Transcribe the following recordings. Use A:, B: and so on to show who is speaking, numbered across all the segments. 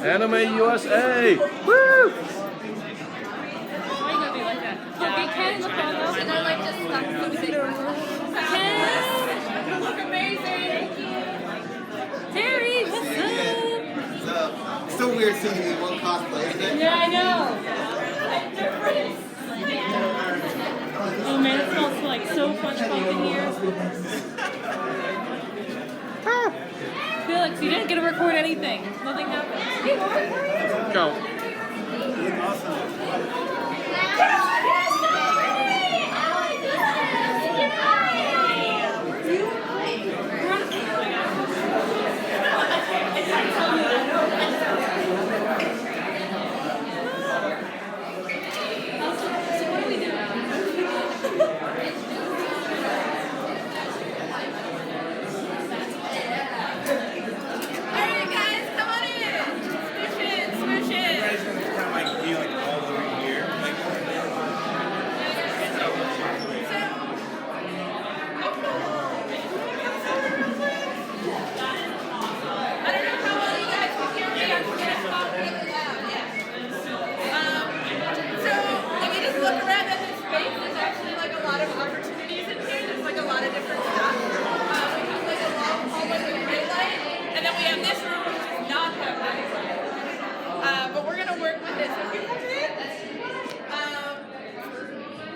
A: Anime USA! Woo!
B: Why are you gonna be like that? Okay, Ken, look all those, and they're like just stuck so big. Ken, you look amazing. Terry, what's up?
C: What's up? Still weird seeing you in one cosplay, isn't it?
B: Yeah, I know. Oh man, it smells like so much fun in here. Felix, you didn't get to record anything. Nothing happened.
A: Go.
D: But we're gonna work with it. So if you come in,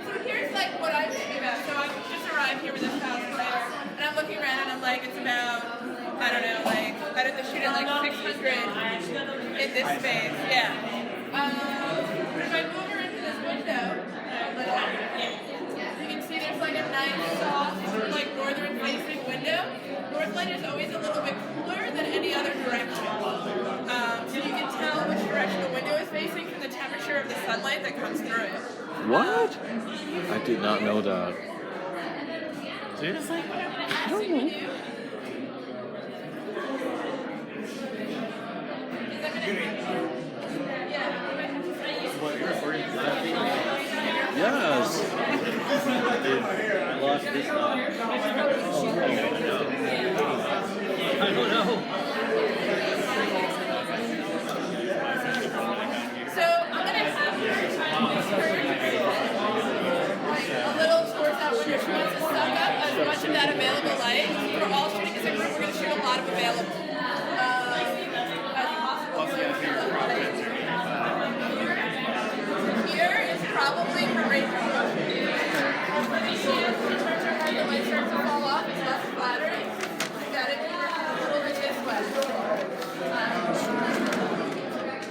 D: so here's like what I'm thinking about. So I just arrived here with this cosplayer, and I'm looking around and I'm like, it's about, I don't know, like I did the shoot at like 600 in this space. Yeah. But if I move her into this window, you can see there's like a nice, soft, like northern facing window. Northlight is always a little bit cooler than any other direction. So you can tell which direction the window is facing from the temperature of the sunlight that comes through it.
A: What? I did not know that. Seriously?
D: I don't know.
A: Yes.
E: I lost this one. I don't know.
D: So I'm going to have her try and a little towards that window. She wants to suck up as much of that available light. We're all shooting as a group. We're going to shoot a lot of available. As possible. Here is probably her range of motion. The light starts to fall off. It's less flattering. You got it a little bit this way.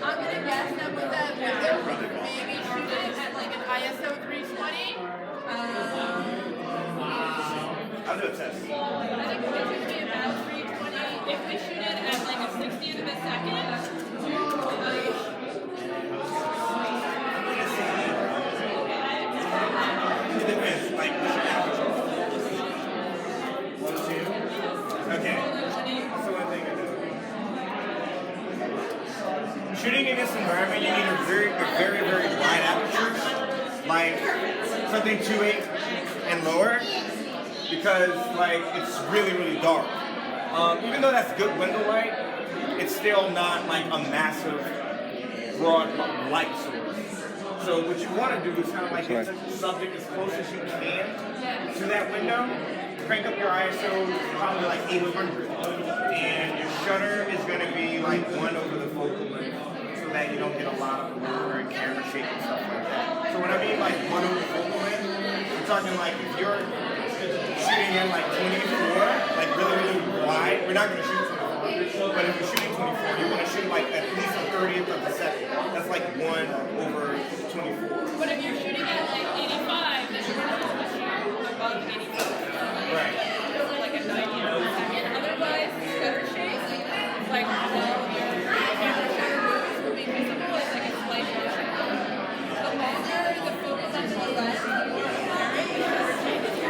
D: I'm going to guess that with that window, we could maybe shoot it at like an ISO 320.
C: I'll do a test.
D: I think it would be about 320 if we shoot it at like a 60th of a second.
C: It depends. Like, one, two. Okay. So one thing I do. Shooting in this environment, you need a very wide aperture, like something 2.8 and lower, because like it's really dark. Even though that's good window light, it's still not like a massive broad light source. So what you want to do is kind of like get the subject as close as you can to that window. Crank up your ISO probably like 800, and your shutter is going to be like 1 over the focal length, so that you don't get a lot of blur and camera shake and stuff like that. So when I mean like 1 over the focal length, I'm talking like if you're shooting in like 24, like really wide, we're not going to shoot 24, but if you're shooting 24, you want to shoot like at least a 30th of a second. That's like 1 over 24.
D: But if you're shooting at like 85, then you're going to shoot above 85.
C: Right.
D: For like a 90th of a second. Otherwise, shutter shake, like while your camera shutter moves, will be visible as like a slight motion. The longer the focal length of the lens, the more apparent the shutter shake is.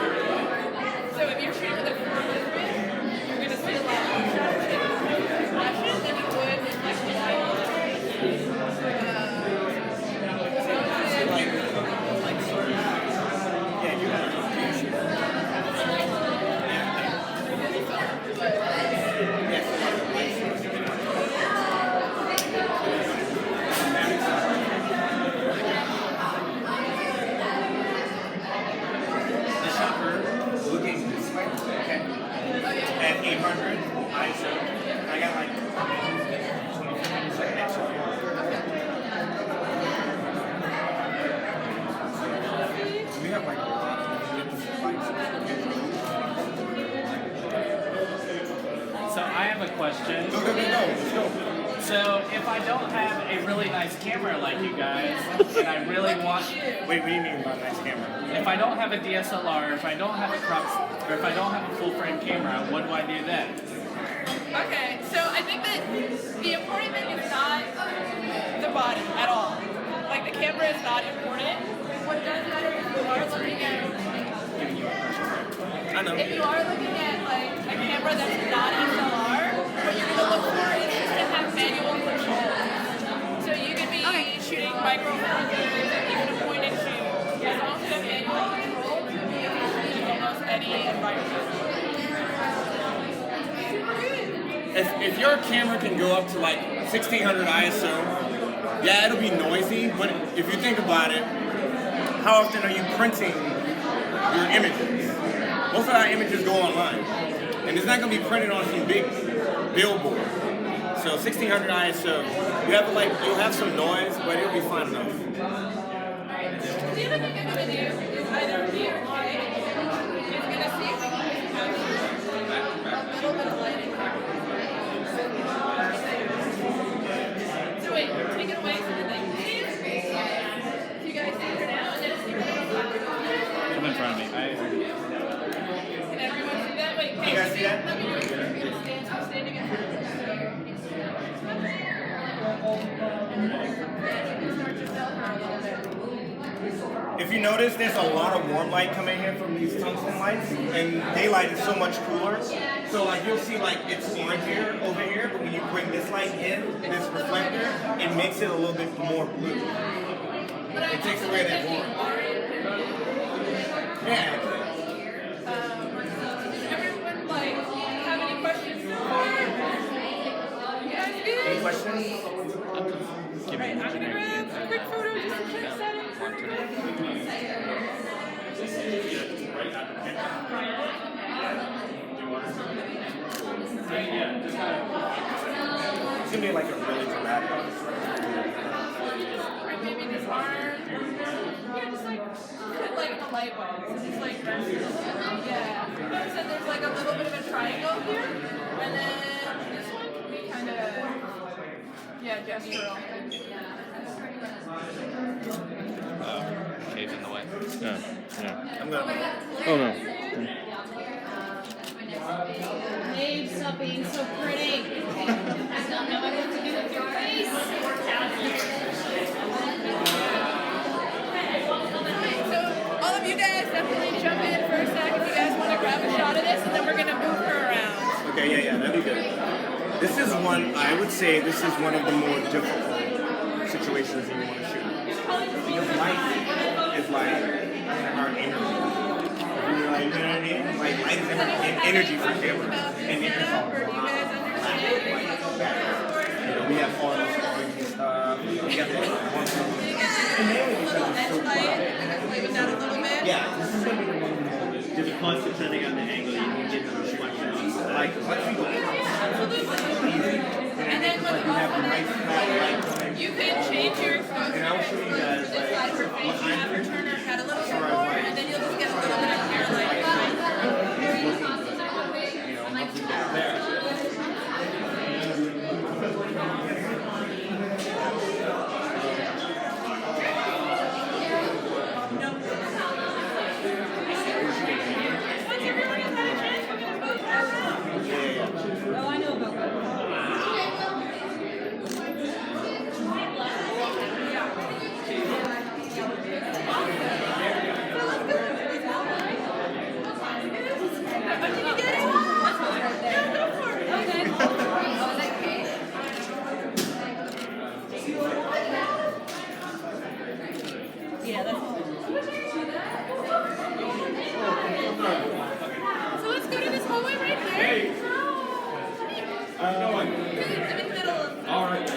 D: So if you're shooting with a 400, you're going to see a lot more shutter shake reflection than you would
F: question.
C: Go, go, go, go. Let's go.
F: So if I don't have a really nice camera like you guys, and I really want,
C: Wait, what do you mean by nice camera?
F: if I don't have a DSLR, if I don't have a crop, or if I don't have a full frame camera, what do I do then?
D: Okay, so I think that the important thing is not the body at all. Like the camera is not important. What does matter is you are looking at,
C: I know.
D: if you are looking at like a camera that's not SLR, what you're gonna look for is just to have manual control. So you could be shooting micro four thirds and even a point and shoot. As long as you have manual control, you'll be able to shoot almost any environment.
C: If your camera can go up to like 1600 ISO, yeah, it'll be noisy, but if you think about it, how often are you printing your images? Most of our images go online, and it's not going to be printed on some big billboard. So 1600 ISO, you'll have some noise, but it'll be fine enough.
D: The other thing I'm gonna do is either B or K is gonna see if we can capture a little bit of lighting. So wait, take it away so that they can see it. So you guys see her now, and then see her.
A: Come in front of me.
D: Can everyone see that? Wait,
C: You guys see that?
D: let me do it. You're gonna stand, so standing in front of her. Start to sell her a little bit.
C: If you notice, there's a lot of warm light coming in from these tungsten lights, and daylight is so much cooler. So like you'll see like it's orange here, over here, but when you bring this light in, this reflector, it makes it a little bit more blue. It takes away that warmth. Yeah.
D: Does everyone like have any questions so far? You guys good?
C: Any questions?
D: Alright, I'm gonna grab a quick photo just to check settings.
C: It's gonna be like a really dramatic.
D: Or maybe this arm. Yeah, just like put like the light bulb. So just like yeah. So there's like a little bit of a triangle here, and then this one can be kind of gestural.
A: Cave's in the way. Yeah. Yeah.
C: I'm gonna.
A: Oh no.
B: Dave, stop being so pretty. I don't know what to do with your face.
D: So all of you guys definitely jump in for a sec if you guys want to grab a shot of this, and then we're gonna move her around.
C: Okay, yeah, that'd be good. This is one, I would say this is one of the more difficult situations you want to shoot. Because light is like our energy. You know what I mean? Like light is energy for camera. And it is all
D: Or do you guys understand?
C: you know, we have all this orange stuff. We got this one. And mainly because it's so
D: Light,
C: bright.
D: we can play with that a little bit.
C: Yeah, this is going to be the one
E: Because depending on the angle, you can get the reflection on.
C: like, let's see what
D: Absolutely. And then what's
C: you have a
D: awesome
C: nice flat light coming.
D: you can change your exposure
C: And I'll show you guys,
D: to this side of her face. You have her turn her head a little bit more, and then you'll just get a little bit of hair light. Once everybody's had a chance, we're gonna move her around.
B: Oh, I know about that.
D: So let's go to this hallway right there. I'm in the middle of.
C: All right.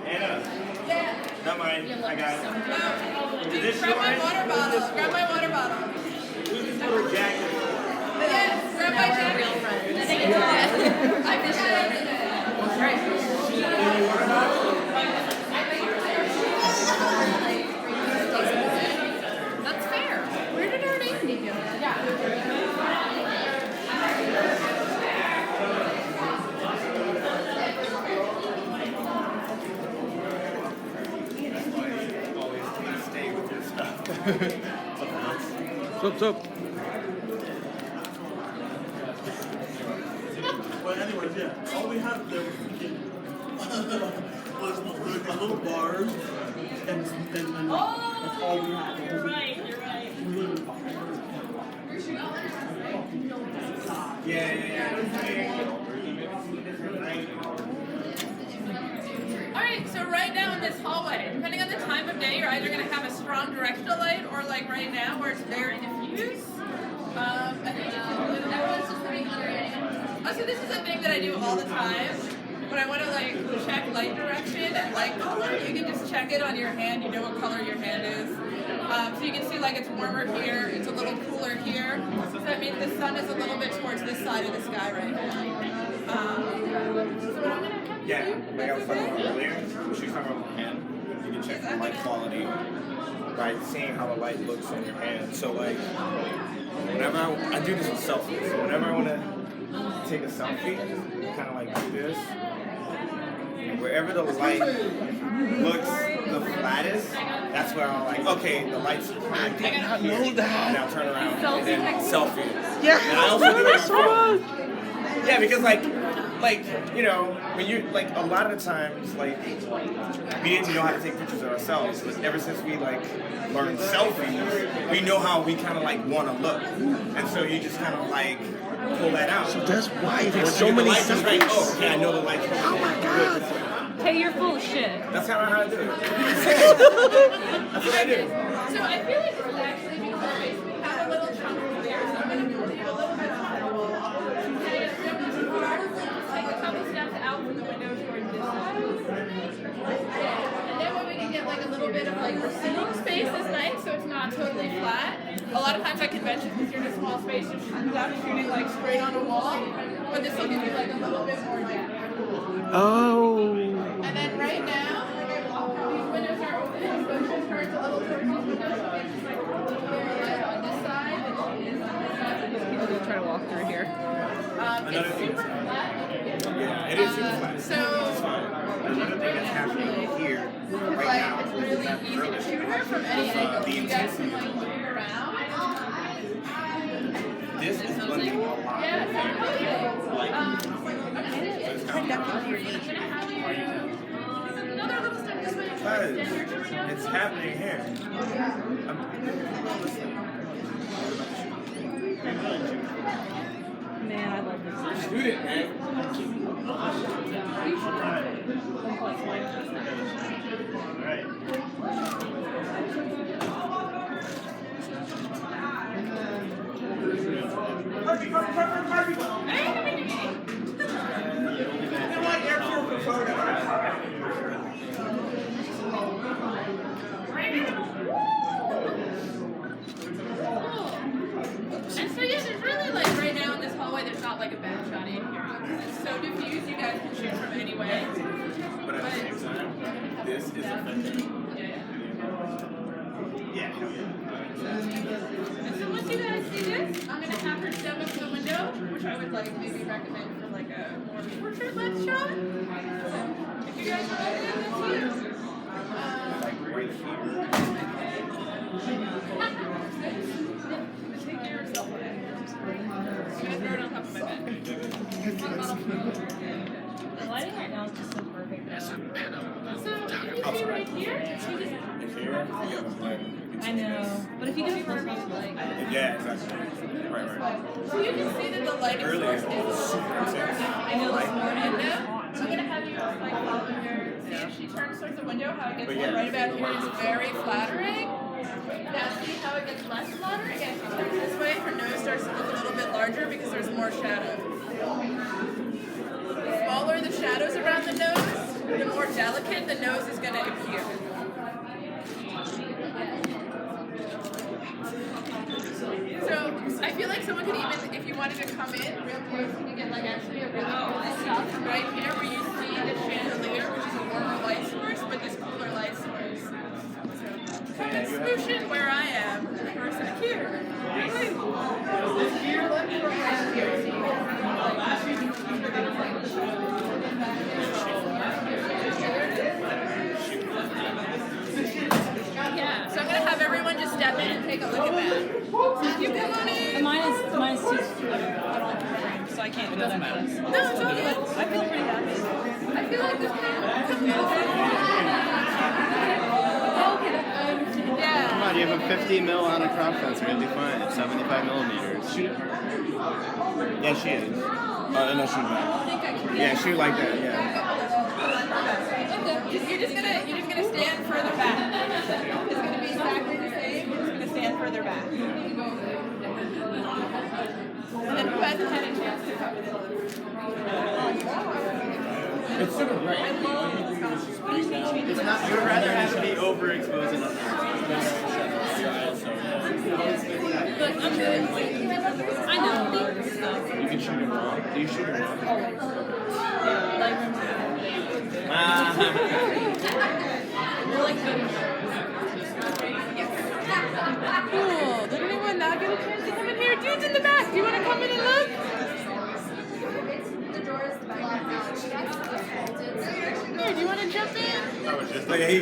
C: Anna,
D: Yeah.
C: not mine. I got it. Is this
D: Grab my
C: yours?
D: water bottle. Grab my water bottle.
C: Who's this little jacket?
D: Yes, grab my jacket. I just That's fair. Where did our name go? Yeah.
A: Sup.
E: But anyways, yeah, all we had there was the little bars, and then that's all we had.
B: You're right. You're right.
D: Alright, so right now in this hallway, depending on the time of day, you're either going to have a strong directional light or like right now where it's very diffuse. I think everyone's just living under it. Oh, so this is a thing that I do all the time. When I want to like check light direction and light color, you can just check it on your hand. You know what color your hand is. So you can see like it's warmer here, it's a little cooler here. So that means the sun is a little bit towards this side of the sky right now. So what I'm gonna have you
C: Yeah,
D: do,
C: like I was talking about
D: this.
C: earlier, she was talking about the hand. You can check the light quality by seeing how the light looks on your hand. So like, whenever I do this with selfies, so whenever I want to take a selfie, kind of like do this, wherever the light looks the flattest, that's where I'm like, okay, the light's flat. I did not know that. And I'll turn around and then selfie. Yeah. And I also do it on my phone. Yeah, because like you know, when you like a lot of the times like we didn't know how to take pictures of ourselves, but ever since we like learned selfies, we know how we kind of like want to look, and so you just kind of like pull that out.
A: So that's why there's
C: Once
A: so
C: you get the
A: many
C: light just right, oh, okay, I know the light's coming. Oh my god.
B: Hey, you're full of shit.
C: That's kind of how I do it. That's what I do.
D: So I feel like this is actually because we have a little chunk here, so I'm going to pull you a little bit off the wall. And if you don't go too far, take a couple steps out from the window towards this side. And then when we can get like a little bit of like sitting space is nice, so it's not totally flat. A lot of times at conventions, because you're in a small space, you're without shooting like straight on a wall. But this will give you like a little bit more depth.
A: Oh.
D: And then right now, these windows are open, so it just turns a little towards these windows. So it's just like on this side, and on this side.
B: People just try to walk through here.
D: It's super flat.
C: Yeah, it is super flat.
D: So
C: It's fine. Another thing that's happening here right now
D: it's really easy to shoot her from any angle.
C: the
D: You guys can like move around.
C: this is blending a lot.
D: Yeah,
C: Like,
D: another little step this way.
C: because it's happening here.
B: Man, I love this.
C: Student, man.
D: And so yeah, there's really like right now in this hallway, there's not like a bad shot in here. It's so diffused, you guys can shoot from any way.
C: But at the same time, this is effective.
D: Yeah. And so once you guys see this, I'm gonna have her step up to the window, which I would like maybe recommend for like a more portrait-less shot. So if you guys are okay, that's you.
C: Like right here.
D: Take care of yourself. I'm gonna throw it on top of my bed.
B: The lighting right now is just so perfect.
D: So you see right here, you just
C: Here, you have like,
B: I know, but if you get close enough to like,
C: yeah, exactly. Right.
D: so you can see that the lighting
C: Earlier,
D: source
C: it was
D: is
C: super intense.
D: I know this more window. I'm gonna have you like follow her. See if she turns towards the window, how it gets
C: But yeah.
D: right about here is very flattering. Now see how it gets less flattering? Again, if you turn this way, her nose starts to look a little bit larger because there's more shadow. The smaller the shadows around the nose, the more delicate the nose is gonna appear. So I feel like someone could even, if you wanted to come in real close, you could get like actually a really cool stuff right here where you see the chandelier, which is a warmer light source, but this cooler light source. So come and smoosh in where I am for a sec here. Yeah, so I'm gonna have everyone just step in
F: It doesn't matter.
D: No, it's all good. I feel pretty happy. I feel like this yeah.
G: Come on, you have a 50 mil on a crop fence. You're gonna be fine. It's 75 millimeters.
C: Yeah, she is. No, she's not. Yeah, she like that. Yeah.
D: You're just gonna stand further back. It's gonna be exactly the same. You're just gonna stand further back. And then who hasn't had a chance to cover this?
C: It's super bright.
G: It's not. You would rather have it be overexposed than underexposed.
B: Look, I'm good. I know.
G: You can shoot it wrong. Do you shoot it wrong?
D: Cool. Did anyone not get a chance to come in here? Dude's in the back. Do you want to come in and look? Here, do you want to jump in? Okay.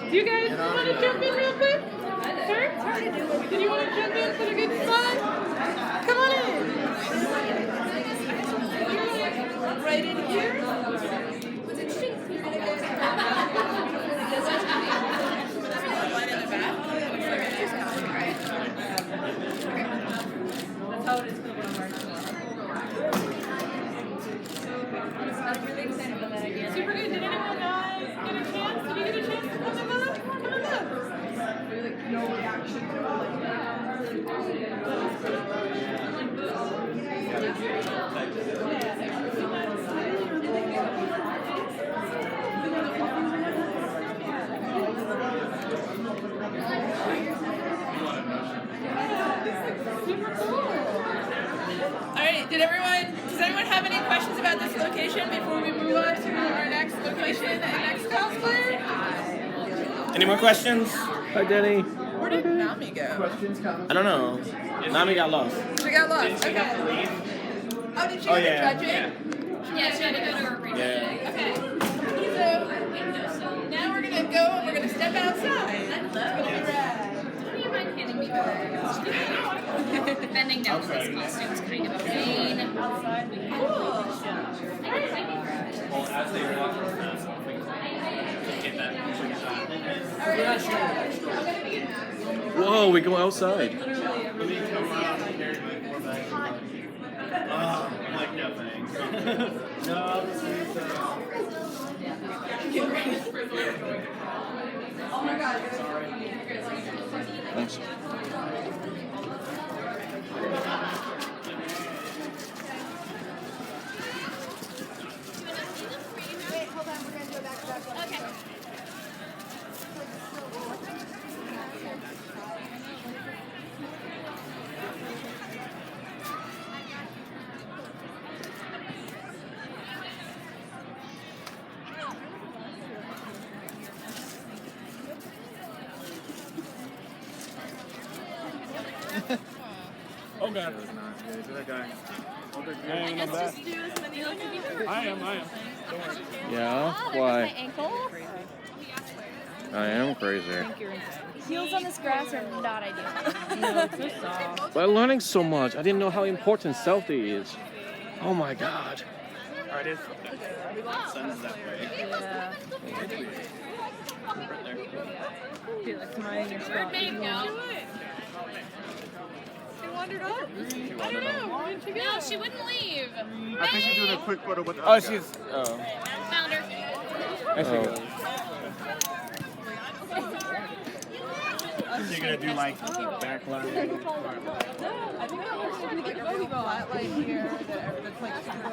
D: Do you guys want to jump in real quick? Sir? Did you want to jump in for the good fun? Come on in. Right in here. One in the back.
B: That's how it is for the march. I'm really excited about that idea.
D: Super good. Did anyone get a chance? Did you get a chance to come and look? Come and look. No reaction to Super cool. Alright, does everyone have any questions about this location before we move on to our next location and next cosplayer?
C: Any more questions?
A: Hi, Denny.
D: Where did Nami go?
C: I don't know. Nami got lost.
D: She got lost. Okay. Oh, did she go to judging?
B: Yeah, she had to go to her reading.
C: Yeah.
D: Okay. So now we're gonna go and we're gonna step outside. It's gonna be rad.
B: Do you mind handing me back? Bending down to this costume is kind of a pain.
D: Cool.
F: Well, as they walk around, get that shot.
A: Whoa, we go outside.
G: Let me come around and carry my 4 bags. I'm like, no thanks. No, I'll just use
D: Oh my god.
A: Thanks.
F: Oh god.
G: that guy.
B: Let's just do as many as we can.
F: I am.
A: Yeah? Why? I am crazy.
H: Heels on this grass are not ideal.
A: But I'm learning so much. I didn't know how important selfie is. Oh my god.
G: Alright, it's sun's that way. Right there.
B: Mermaid, no.
D: She wandered off. I don't know. Where did she go?
B: No, she wouldn't leave.
G: I think she's doing a quick photo with the
C: Oh, she's. Oh.
B: Found her.
C: There she goes.
G: You're gonna do like backline.
D: I think I'm going to get a flat light here that's like super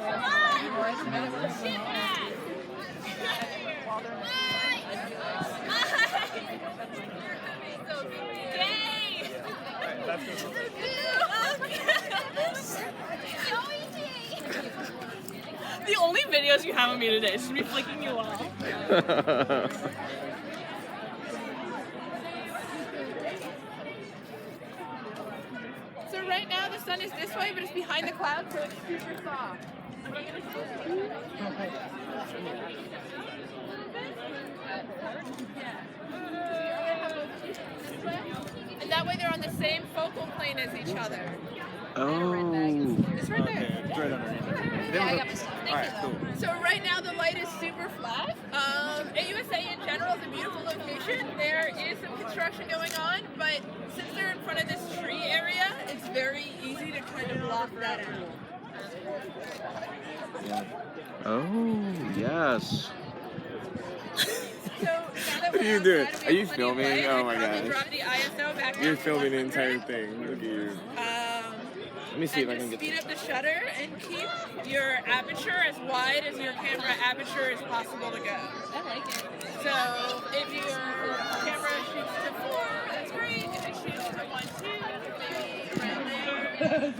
H: The only videos you have of me today is just me flicking you off.
D: So right now the sun is this way, but it's behind the clouds, so it's super soft. And that way they're on the same focal plane as each other.
A: Oh.
D: It's right there.
G: Okay, it's right underneath.
B: Yeah, I got my stuff. Thank
G: Alright,
B: you.
G: cool.
D: So right now the light is super flat. AUSA in general is a beautiful location. There is some construction going on, but since they're in front of this tree area, it's very easy to kind of block that out.
A: Oh, yes.
D: So now that
I: What are you
D: we're
I: doing?
D: outside,
I: Are
D: we
I: you
D: have plenty of
I: filming?
D: light.
I: Oh
D: I'd
I: my
D: probably
I: gosh.
D: drop the ISO back
I: You're
D: down to
I: filming the
D: 100.
I: entire thing. Look at you. Let me see if
D: And
I: I can
D: just
I: get
D: speed up the shutter and keep your aperture as wide as your camera aperture is possible to go.
B: I like it.
D: So if your camera shoots to 4, that's great. If it shoots to 1, 2, maybe around there.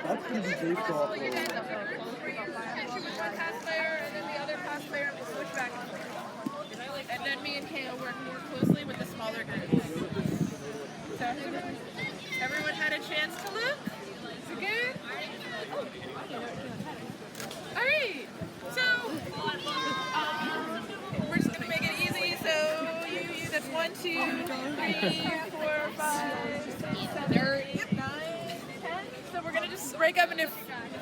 E: That's gonna be based off
D: Where you guys have shoot with one pass player and then the other pass player and we switch back and forth. And then me and Kayla work more closely with the smaller groups. So everyone had a chance to look? Is it good? Alright, so we're just gonna make it easy. So you that's 1, 2, 3, 4, 5, 6, 7, 8, 9, 10. So we're gonna just break up into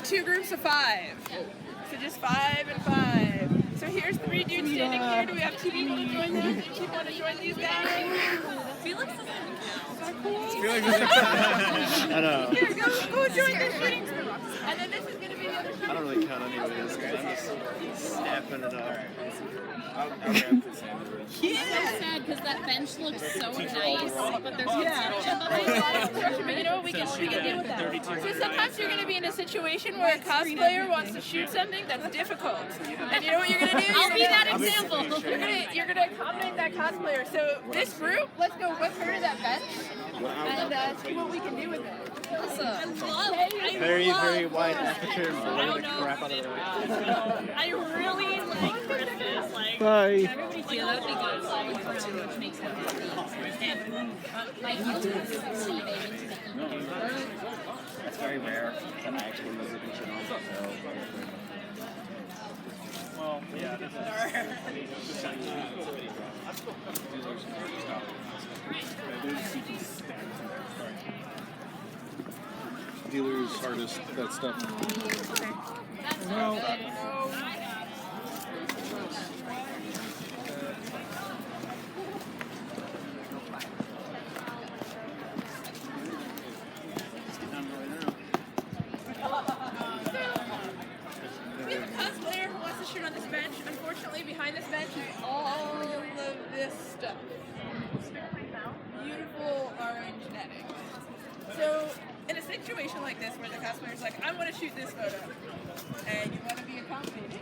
D: 2 groups of 5. So just 5 and 5. So here's 3 dudes standing here. Do we have 2 people to join them? 2 people want to join these guys?
B: Felix doesn't even count.
D: Is that cool?
G: I know.
D: Here, go join the shooting group. And then this is gonna be the other
G: I
D: shooting
G: don't
D: group.
G: really count any of this. I'm just snapping it up.
C: I'll grab this sandwich.
B: So sad because that bench looks so nice, but there's construction behind it.
D: But you know what we can deal with that. So sometimes you're going to be in a situation where a cosplayer wants to shoot something that's difficult. And you know what you're going to do?
B: I'll be that example.
D: You're gonna accommodate that cosplayer. So this group, let's go with her to that bench and see what we can do with it.
G: Very, very wide aperture. Blow the crap out of the way.
H: I really like Christmas. Like,
A: Bye.
B: Yeah, that'd be good. Which makes them happy. My husband's 60, baby.
G: That's very rare that I actually lose it and also.
F: Well, yeah, this
I: Dealers, artists, that stuff.
B: That's not good.
D: We have a cosplayer who wants to shoot on this bench. Unfortunately, behind this bench is all of this stuff. Beautifouful orange netting. So, in a situation like this, where the cosplayer's like, I want to shoot this photo, and you want to be accommodating,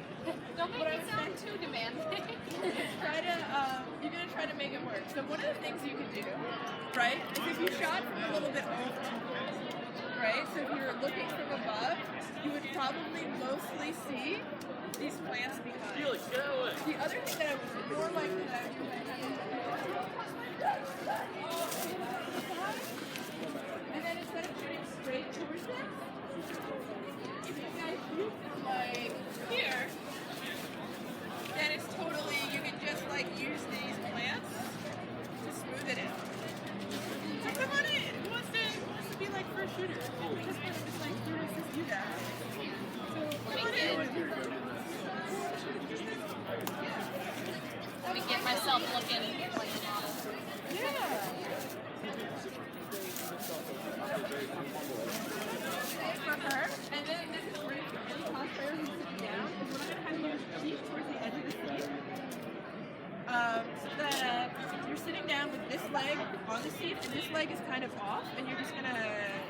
B: Don't make it sound too demanding.
D: you're gonna try to make it work. So one of the things you can do, right, is if you shot from a little bit over, right? So if you're looking from above, you would probably mostly see these plants behind. Felix, get out of the way. The other thing that I was more likely that I would do is and then instead of shooting straight towards them, if you guys shoot from like here, then it's totally, you can just like use these plants to smooth it out. So come on in. Who wants to be like first shooter? We just want to just like here to assist you guys. So come on in.
B: Let me get myself looking like a model.
D: Yeah. For her, and then this is great for any cosplayer who's sitting down, is we're going to have your seat towards the edge of the seat. So that you're sitting down with this leg on the seat, and this leg is kind of off, and you're just going to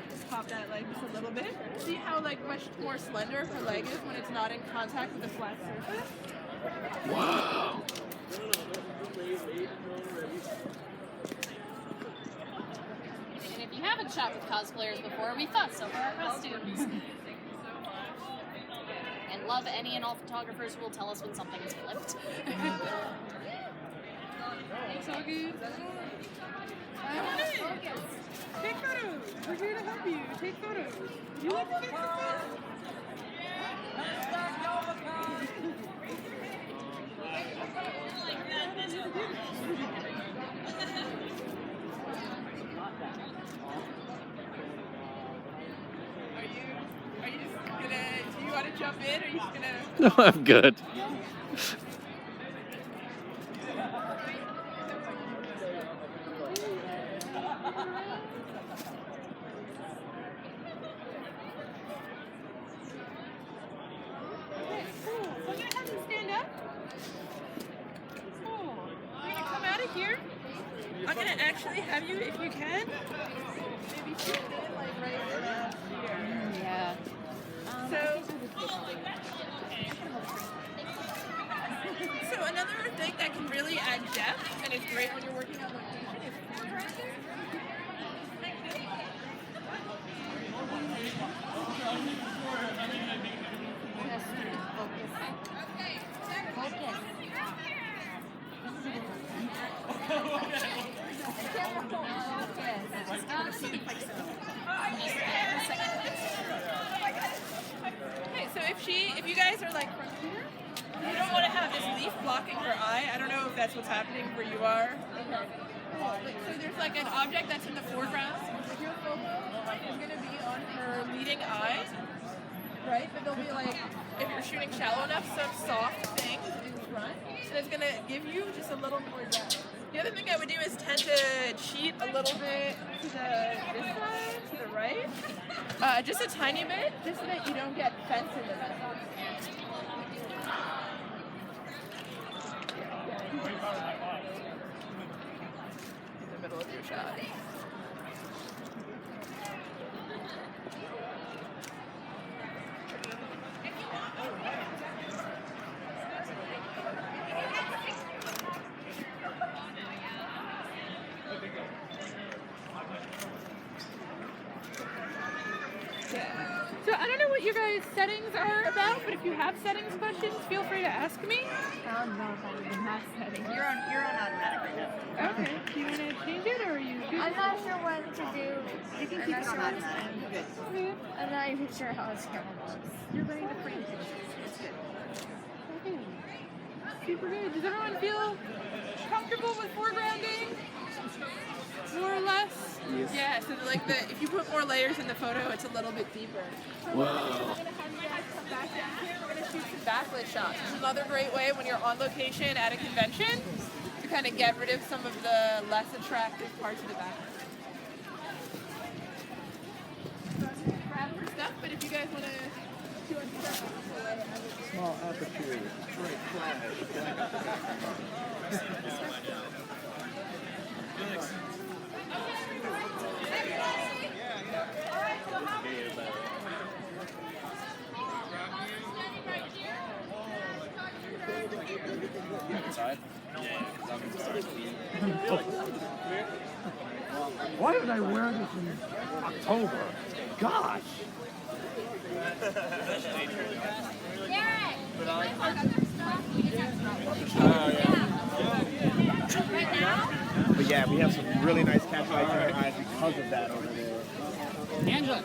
D: just pop that leg just a little bit. See how like much more slender her leg is when it's not in contact with the flat surface?
A: Wow.
B: And if you haven't shot with cosplayers before, we thought so for our costumes. And love any and all photographers who will tell us when something is flipped.
H: It's all good. Come on in. Take photos. We're here to help you. Take photos. You like to take some photos? Are you just gonna, do you want to jump in or are you just gonna?
A: No, I'm good.
H: Okay, cool. So I'm gonna have you stand up. Cool. You're gonna come out of here. I'm gonna actually have you, if you can, maybe sit in like right around here.
B: Yeah.
H: So another thing that can really add depth and is great when you're working on location is foregrounding. Okay, so if you guys are like from here, you don't want to have this leaf blocking her eye. I don't know if that's what's happening where you are. Okay. So there's like an object that's in the foreground. Your photo is going to be on her leading eye, right? But there'll be like, if you're shooting shallow enough, some soft things in front. And it's going to give you just a little more depth. The other thing I would do is tend to cheat a little bit to this side, to the right. Just a tiny bit, just so that you don't get fence in the middle. In the middle of your shot. So I don't know what your guys' settings are about, but if you have settings questions, feel free to ask me.
B: I don't know if I even have settings.
D: You're on automatic right now.
H: Okay. Do you want to change it, or are you good?
B: I'm not sure what to do. You can keep it on automatic.
H: Okay.
B: I'm not even sure how it's camera works.
H: You're ready to frame pictures. It's good. Okay. Super good. Does everyone feel comfortable with foregrounding? More or less?
A: Yes.
H: Yeah, so like if you put more layers in the photo, it's a little bit deeper.
A: Wow.
H: We're going to have you guys come back down here. We're going to shoot some backlit shots. It's another great way when you're on location at a convention to kind of get rid of some of the less attractive parts of the background. Grab your stuff, but if you guys want to do a stuff,
I: Small aperture, straight flash.
E: Why did I wear this in October? Gosh!
C: But yeah, we have some really nice catch lights in our eyes because of that over there.
F: Angela.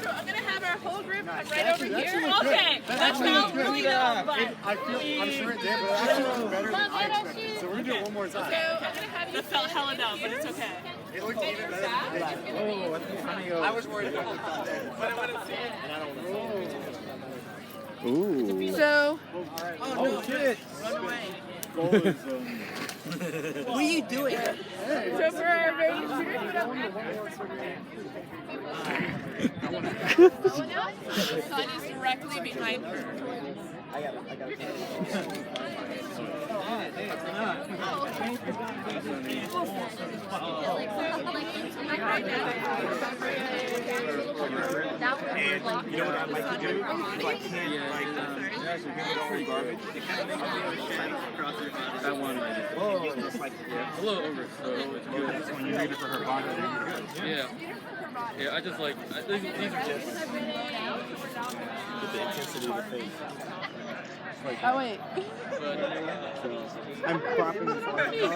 H: So I'm gonna have our whole group come right over here. Okay,
E: That's
H: now really
E: I feel, I'm sure it did, but it actually looked better than I expected. So we're gonna do it one more
H: So
E: time.
H: I'm gonna have you. That felt hella dumb, but it's okay.
E: It looked even better than I expected. Oh, I was worried about that. But I wouldn't see it. And I don't know.
A: Ooh.
H: So
E: Oh, shit! What are you doing?
H: So for our very shooters, we don't have the sun is directly behind her.
C: I got it.
H: Right now,
B: That would
C: And
B: block
C: you know what I like to do?
B: the sun from
C: So I can't like give it all garbage.
I: That one, like,
C: Whoa, it's like
I: a little over, so it's good.
C: when you need it for her body, then you're good.
I: Yeah. Yeah, I just like, these are just...
C: With the intensity of the face.
H: Oh wait.
C: I'm propping the forehead a little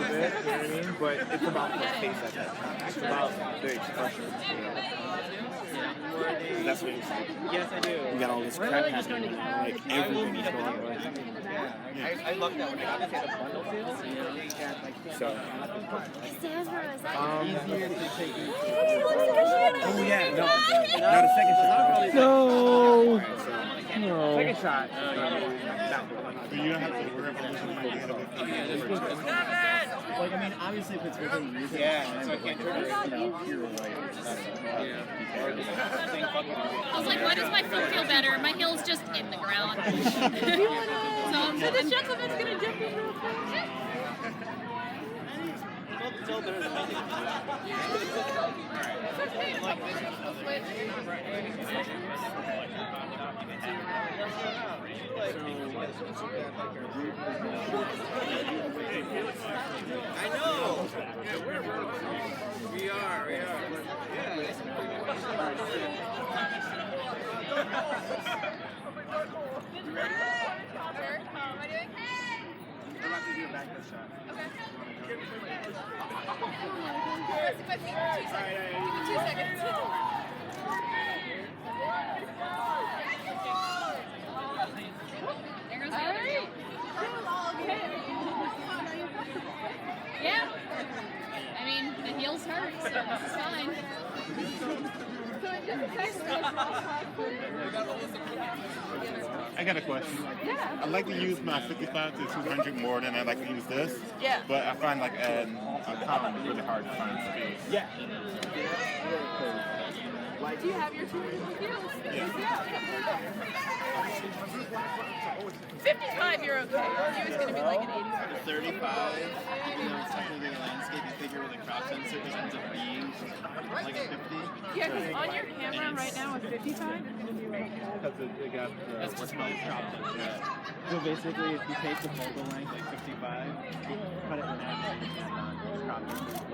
C: bit, you know what I mean? But it's about the face at that time. It's about the expression. That's what it's like.
E: Yes, I do.
C: You got all this crap happening, like everything is going away.
E: I love that when they obviously had a bundle sale.
C: So,
B: Sandra, is that
E: Easier to take.
C: oh yeah, no, the second shot.
A: No.
C: Second shot.
G: So you don't have to worry about losing money ahead of it.
E: Like, I mean, obviously if it's within reason,
C: Yeah,
E: so I can't turn it, pure white.
B: I was like, why does my foot feel better? My heel's just in the ground. So the gentleman's gonna jump in real quick.
E: I know. We are.
C: I'm about to do a backward shot.
B: Yeah. I mean, the heels hurt, so this is fine.
G: I got a question.
H: Yeah.
G: I like to use my 55 to 200 more than I like to use this.
H: Yeah.
G: But I find like a column really hard to find space.
C: Yeah.
H: Do you have your two heels?
G: Yeah.
H: 55, you're okay. You was gonna be like an 85.
E: 35, even though it's technically a landscape, you figure with a crop sensor, it ends up being like a 50.
H: Yeah, because on your camera right now with 55, it's gonna be like.
C: Because they got
E: That's what's called a crop sensor. So basically, if you take the focal length, like 55, cut it in half, and it's crop sensor.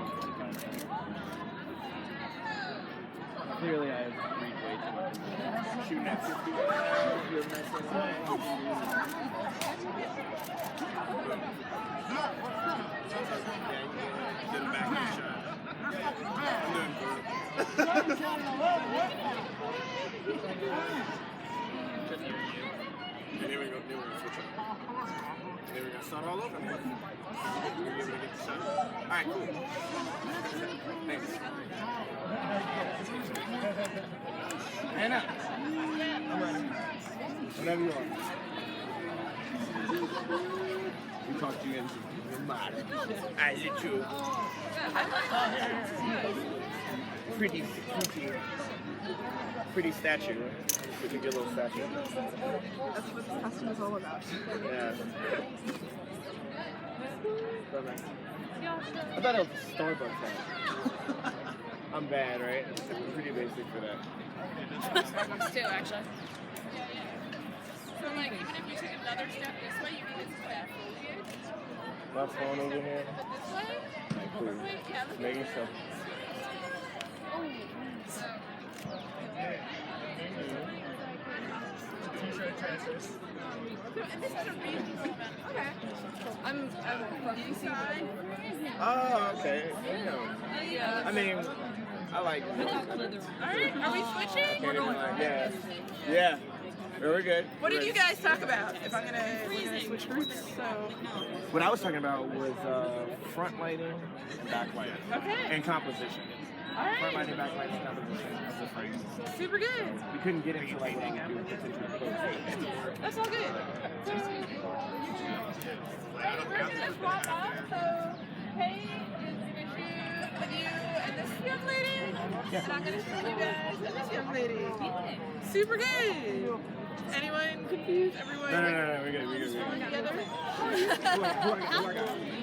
E: Clearly, I read way too much.
C: shooting at 50. You're messing Get a backward shot. I'm doing good. And then we're going to switch up. And then we're going to start all over again. We're able to get the shot. All right, cool. Thanks.
E: Anna!
C: Whenever you are. We talked to you in modern. I let you. Pretty statue. Pretty good little statue.
H: That's what this costume is all about.
C: Yeah. I thought it was a Starbucks hat. I'm bad, right? It's pretty basic for that.
H: Starbucks too, actually. So like, even if you take another step this way, you can just play a
C: My phone over here.
H: this way.
C: Like, cool.
H: Wait, yeah,
C: Just making sure.
H: And this is a regional event. Okay. I'm from DC.
C: Oh, okay.
H: Yeah.
C: I mean, I like it.
H: Alright, are we switching?
C: Can't even like, yeah. Yeah. Very good.
H: What did you guys talk about? If we're gonna switch groups, so.
C: What I was talking about was front lighting and back lighting.
H: Okay.
C: And composition. Front
H: Alright.
C: lighting, back lighting, composition of the frames.
H: Super good.
C: We couldn't get into like what we do potentially close.
H: That's all good. So, we're gonna swap off. So, Paige is gonna shoot with you and this young lady. And I'm gonna shoot you guys and this young lady. Super good. Anyone confused? Everyone?
C: No, we're good, we're good.
H: All together?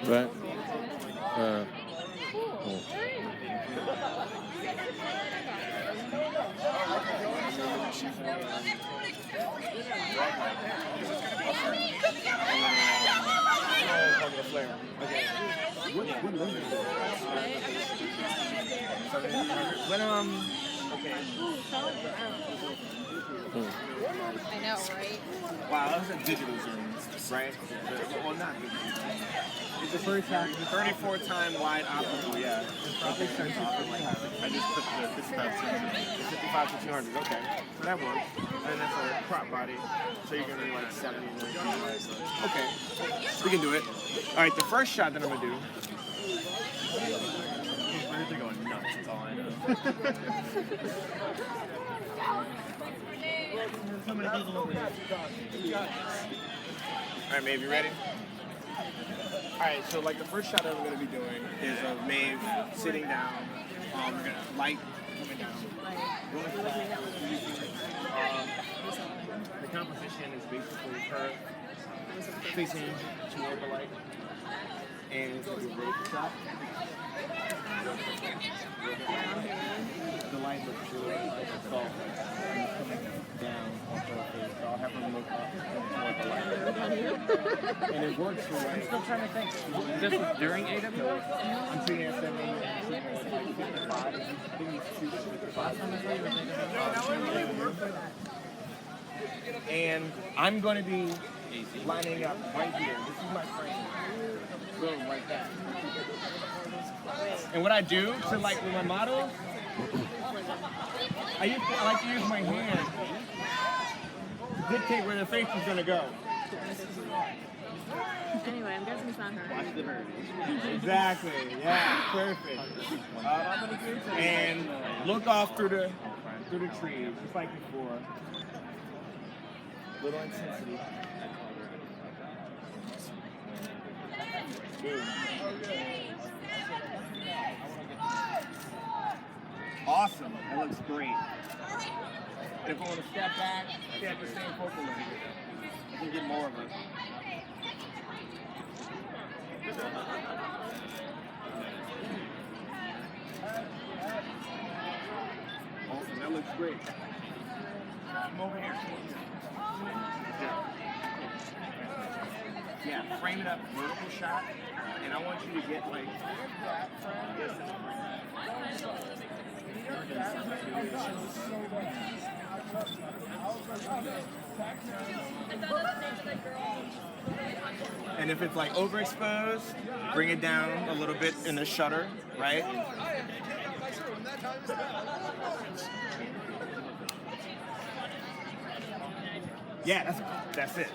A: Right. Cool.
C: But okay.
B: I know, right?
C: Wow, that was a digital zoom, right? Well, not digital. It's the first time. 34-time wide optical, yeah. Probably starts off with like, I just put the 55 to 200, okay. So that works. And that's a crop body. So you're gonna be like 70 million feet. Okay, we can do it. All right, the first shot that I'm gonna do. They're going nuts, that's all I know. Alright, Maeve, you ready? Alright, so like the first shot that we're going to be doing is of Maeve sitting down. We're going to light coming down. Going flat. The composition is basically her facing toward the light. And it's going to be a rope shot. The light looks really soft and coming down off her face. So I'll have her look up toward the light. And it works for like, I'm still trying to think.
A: This was during AWS?
C: I'm shooting at 7 a.m. I'm shooting at 5. I think it's 2 to 5. And I'm going to be lining up right here. This is my frame. Boom, right there. And what I do to like with my models, I like to use my hand to dictate where the face is gonna go.
B: Anyway, I'm guessing it's not her.
C: Watch the bird. Exactly. Yeah. Perfect. And look off through the trees, just like before. Little intensity. Boom. Awesome. That looks great. And if I want to step back, I have the same focal length. I can get more of it. Awesome. That looks great. Come over here. Yeah, frame it up, vertical shot, and I want you to get like this. And if it's like overexposed, bring it down a little bit in the shutter, right? Yeah, that's it.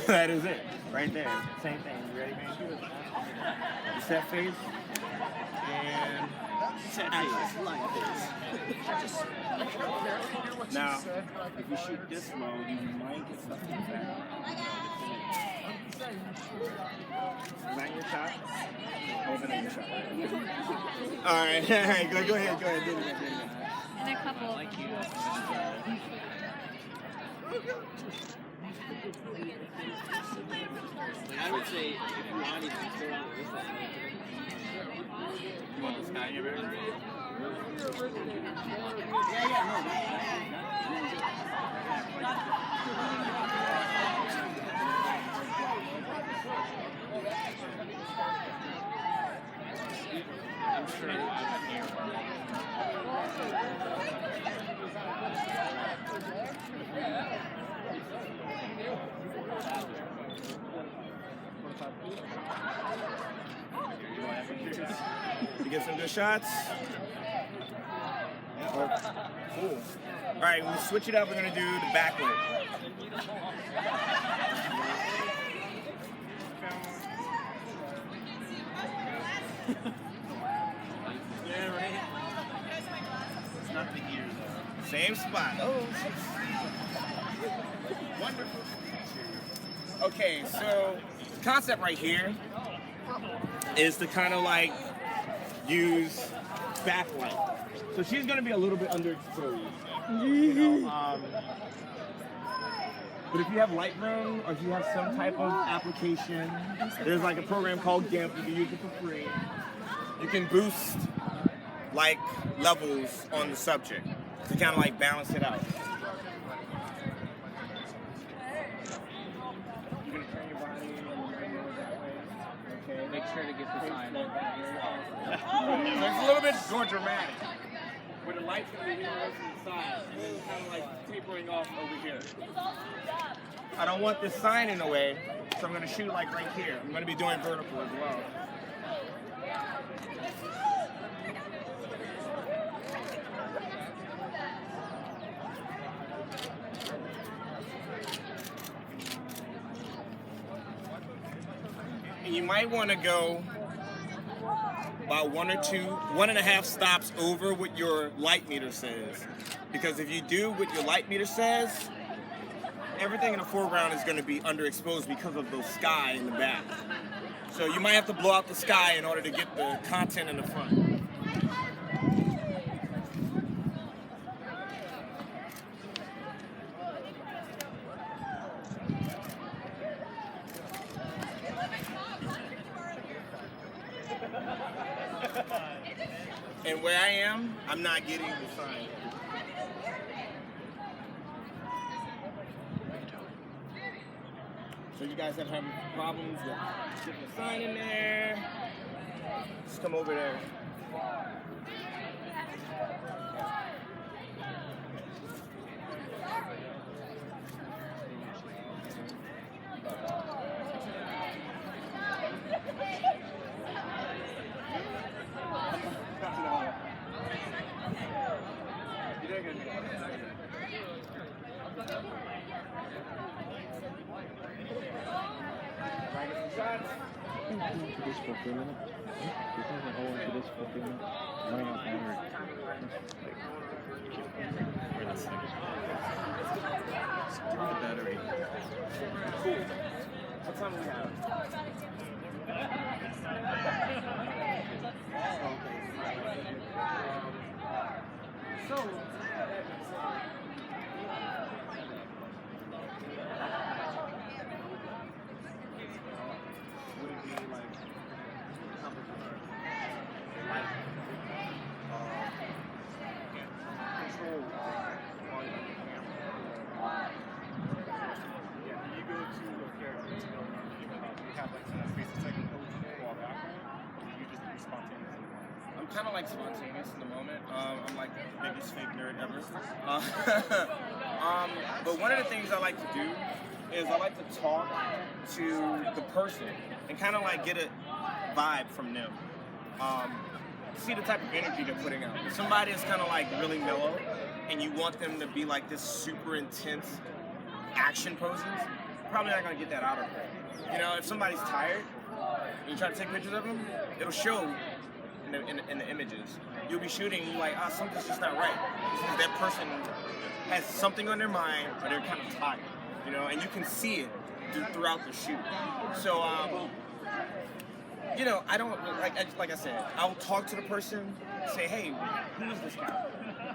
C: That is it. Right there. Same thing. You ready, man? Set face. And set face. Like this. Now, if you shoot this low, you might get stuff in the back. Is that your shot? Open up your shot. Alright, go ahead. Do it.
B: And a couple.
I: I would say if you want to control
C: You want this guy in your bedroom?
I: I'm sure I'm here.
C: You get some good shots? Oh, cool. All right, we'll switch it up. We're gonna do the backward.
G: Yeah, right. It's not the ear though.
C: Same spot. Oh, wonderful. Okay, so the concept right here is to kind of like use backlight. So she's gonna be a little bit underexposed, you know. But if you have Lightroom or if you have some type of application, there's like a program called GIMP. You can use it for free. You can boost like levels on the subject to kind of like balance it out.
F: sure to get the sign.
C: So it's a little bit more dramatic. Where the light's going to be here from the side, and then kind of like tapering off over here. I don't want this sign in the way, so I'm going to shoot like right here. I'm going to be doing vertical as well. And you might want to go about 1.5 stops over what your light meter says. Because if you do what your light meter says, everything in the foreground is going to be underexposed because of the sky in the back. So you might have to blow out the sky in order to get the content in the front. And where I am, I'm not getting the sign. So you guys have having problems with getting the sign in there, just come over there.
A: Into this for a few minutes. You can hold into this for a few minutes. Running out battery. Give me the battery.
C: Cool. What time do we have? So, would it be like control on the camera?
G: Yeah, you go to a character, you have like some basic technical while background, or you just be spontaneous.
C: I'm kind of like spontaneous in the moment. I'm like the biggest fake nerd ever. But one of the things I like to do is I like to talk to the person and kind of like get a vibe from them. See the type of energy they're putting out. If somebody is kind of like really mellow and you want them to be like this super intense action poses, you're probably not gonna get that out of them. You know, if somebody's tired and you try to take pictures of them, it'll show in the images. You'll be shooting and you're like, something's just not right. Because that person has something on their mind or they're kind of tired, you know, and you can see it throughout the shoot. So, you know, I don't, like I said, I'll talk to the person, say, hey, who is this character?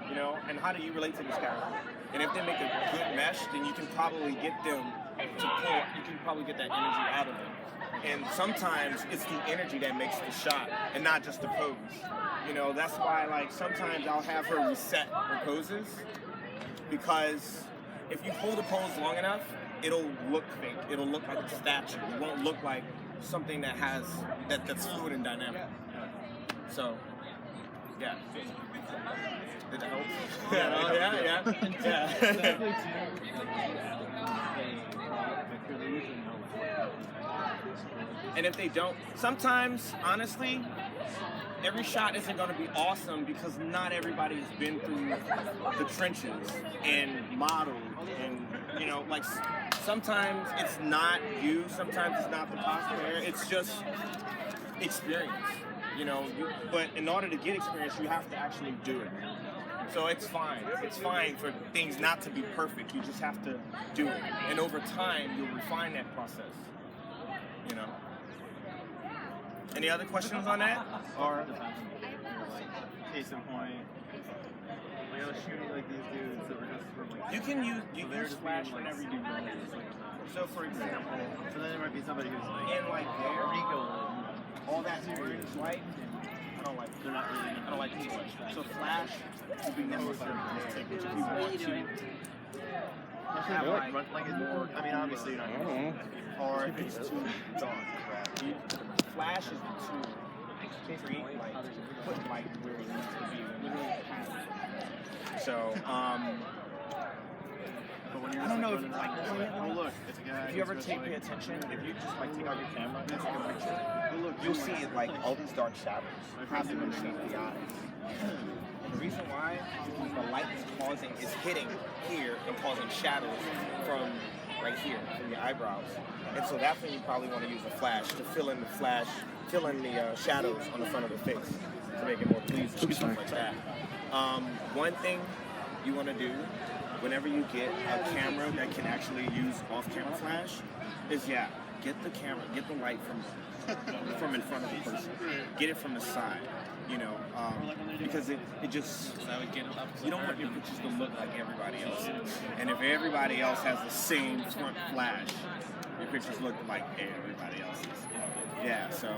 C: You know, and how do you relate to this character? And if they make a good mesh, then you can probably get them to pull, you can probably get that energy out of them. And sometimes it's the energy that makes the shot and not just the pose. You know, that's why like sometimes I'll have her reset her poses, because if you hold a pose long enough, it'll look fake. It'll look like a statue. It won't look like something that has that's fluid and dynamic. So, yeah. Did that help? Yeah. And if they don't, sometimes, honestly, every shot isn't going to be awesome because not everybody has been through the trenches and modeled, and you know, like sometimes it's not you, sometimes it's not the cosplayer, it's just experience, you know. But in order to get experience, you have to actually do it. So it's fine. It's fine for things not to be perfect. You just have to do it, and over time, you'll refine that process. You know. Any other questions on that? Or
G: Case in point, like I was shooting like these dudes that were just from like.
C: you can use Flash whenever you do those. So for example,
G: So then there might be somebody who's like
C: in like there,
G: Rico.
C: all that orange light, I don't like.
G: They're not really.
C: I don't like too much. So Flash will be necessary if you want to. Have
G: Like it's more. I mean, obviously you're not.
C: or if it's too dark.
E: flash is the tool to create light, to put light where it needs to be when you have it. So, I don't know if it's like,
G: Oh look, it's a guy.
E: if you ever pay attention, if you just like take out your camera and take a picture, you'll see it like all these dark shadows happening underneath the eyes. And the reason why is because the light is hitting here and causing shadows from right here, from your eyebrows. And so that's when you probably want to use a flash to fill in the shadows on the front of the face to make it more pleasing, stuff like that. One thing you want to do whenever you get a camera that can actually use off-camera flash is get the light from in front of the person. Get it from the side, because it just, you don't want your pictures to look like everybody else's. And if everybody else has the same front flash, your pictures look like everybody else's. Yeah, so,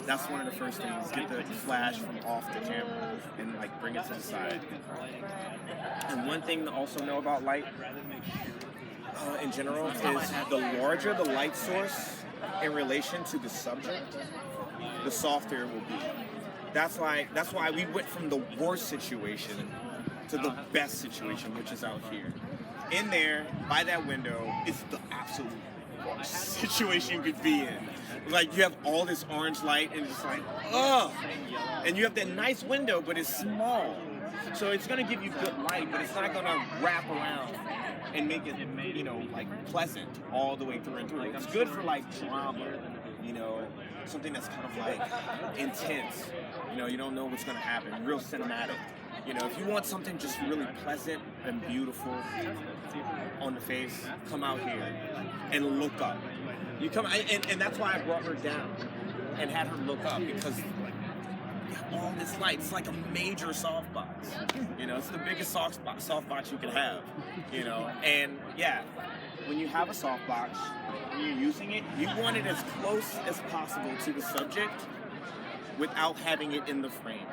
E: that's one of the first things. Get the flash from off the camera and like bring it to the side. And one thing to also know about light in general is the larger the light source in relation to the subject, the softer it will be. That's why we went from the worst situation to the best situation, which is out here. In there, by that window, is the absolute worst situation you could be in. Like, you have all this orange light and it's like, ugh! And you have that nice window, but it's small. So it's gonna give you good light, but it's not gonna wrap around and make it, like pleasant all the way through and through. It's good for like drama, something that's kind of like intense. You don't know what's gonna happen, real cinematic. If you want something just really pleasant and beautiful on the face, come out here and look up. You come, and that's why I brought her down and had her look up, because all this light, it's like a major softbox. It's the biggest softbox you can have. And when you have a softbox, when you're using it, you want it as close as possible to the subject without having it in the frame.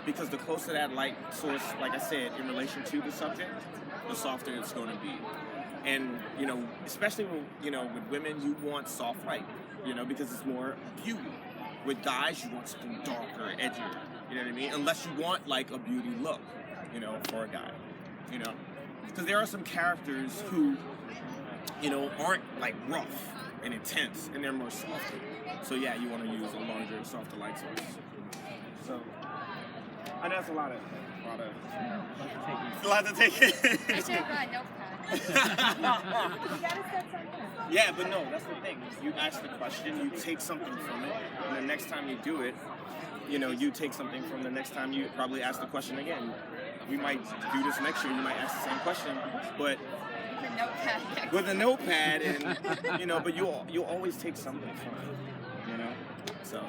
E: Because the closer that light source, like I said, in relation to the subject, the softer it's going to be. And, especially with women, you want soft light, because it's more beauty. With guys, you want something darker, edgier, you know what I mean? Unless you want like a beauty look, for a guy, Because there are some characters who, aren't like rough and intense, and they're more softer. So you want to use a larger, softer light source. So, I know that's a lot to take in.
B: I should have brought a notepad.
E: Yeah, but no, that's the thing. You ask the question, you take something from it, and the next time you do it, you take something from the next time you probably ask the question again. We might do this next year, you might ask the same question, but with a notepad, and but you'll always take something from it, So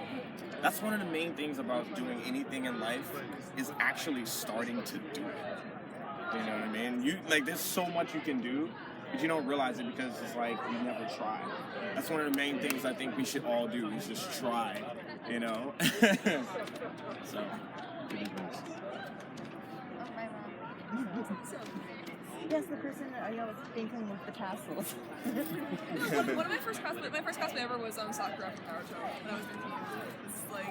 E: that's one of the main things about doing anything in life is actually starting to do it. You know what I mean? There's so much you can do, but you don't realize it because it's like you never try. That's one of the main things I think we should all do, is just try, So, good advice.
J: Yes, the person that I was thinking with the tassels.
H: One of my first cosplay ever was Sakura from Naruto, and I was thinking it's like,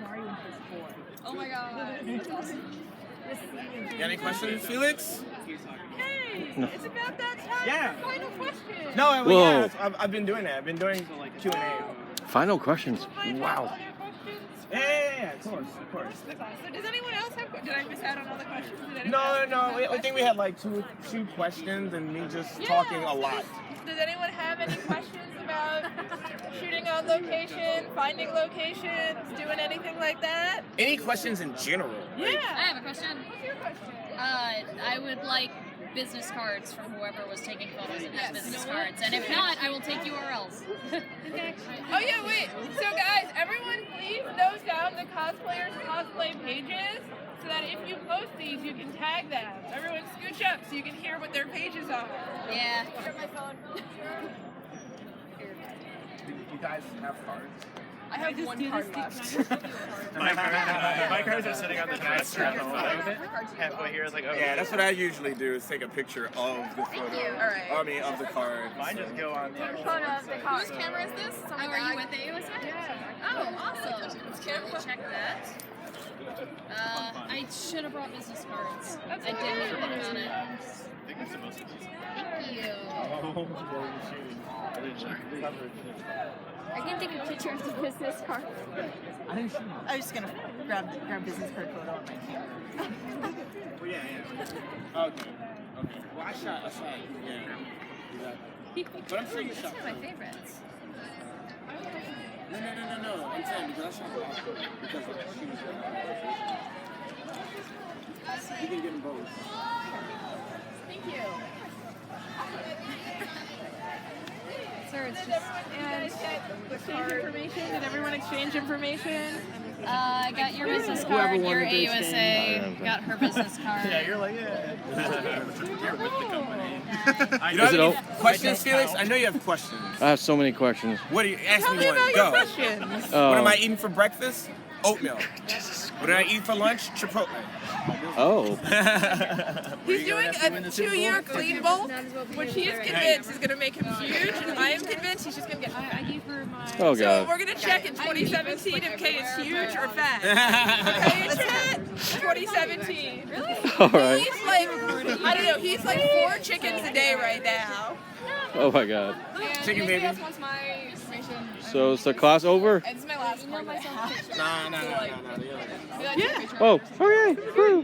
J: Mario when she was 4.
H: Oh my god, that's awesome.
E: Got any questions, Felix?
H: Hey, it's about that time.
E: Yeah.
H: Final question.
E: No,
A: Whoa.
E: I've been doing that. I've been doing Q&A.
A: Final questions. Wow.
E: Yeah, of course.
H: So does anyone else have? Did I miss out on all the questions?
E: No. I think we had like two questions and me just talking a lot.
H: Does anyone have any questions about shooting on location, finding locations, doing anything like that?
E: Any questions in general?
H: Yeah.
B: I have a question.
H: What's your question?
B: I would like business cards from whoever was taking photos and has business cards. And if not, I will take URLs.
H: Oh yeah, wait. So guys, everyone please note down the cosplayers' cosplay pages so that if you post these, you can tag them. Everyone scooch up so you can hear what their pages are.
B: Yeah.
H: Here's my phone.
E: You guys have cards?
H: I have one card left.
G: My cards are sitting on the dresser at the bottom. Halfway here, I was like, oh.
E: Yeah, that's what I usually do is take a picture of the photo.
H: Alright.
E: I mean, of the card.
G: Mine just go on the actual
B: Whose camera is this? Oh, are you with the AUSA?
H: Yeah.
B: Oh, awesome. Let me check that. I should have brought business cards. I didn't even think about it.
G: I think that's the most interesting.
B: Thank you.
K: I can take a picture of the business card.
J: I was just gonna grab business card photo on my camera.
E: Well, yeah. Okay. Well, I shot, yeah. Exactly. But I'm sure you shot.
B: One of my favorites.
E: No. I'm saying because I shot the Oscar because she was You can get them both.
B: Thank you. Sir, it's just.
H: Exchange information? Did everyone exchange information?
B: I got your business card. Your AUSA got her business card.
G: Yeah, you're like, yeah. You're with the company.
E: You don't have any questions, Felix? I know you have questions.
I: I have so many questions.
E: What do you ask
H: Tell
E: me
H: me
E: one?
H: about
E: Go.
H: your questions.
E: What am I eating for breakfast? Oatmeal. What did I eat for lunch? Chipotle.
I: Oh.
H: He's doing a 2-year clean bowl, which he is convinced is going to make him huge, and I am convinced he's just going to get fat.
I: Oh
H: So
I: God.
H: we're going to check in 2017 if Kay is huge or fat. Okay, is fat? 2017. Really?
I: All right.
H: He's like, I don't know, he's like 4 chickens a day right now.
I: Oh my God.
E: Chicken baby.
H: Else wants my information.
I: So is the class over?
H: It's my last card.
E: Nah.
H: Yeah.
I: Oh. Okay. Woo.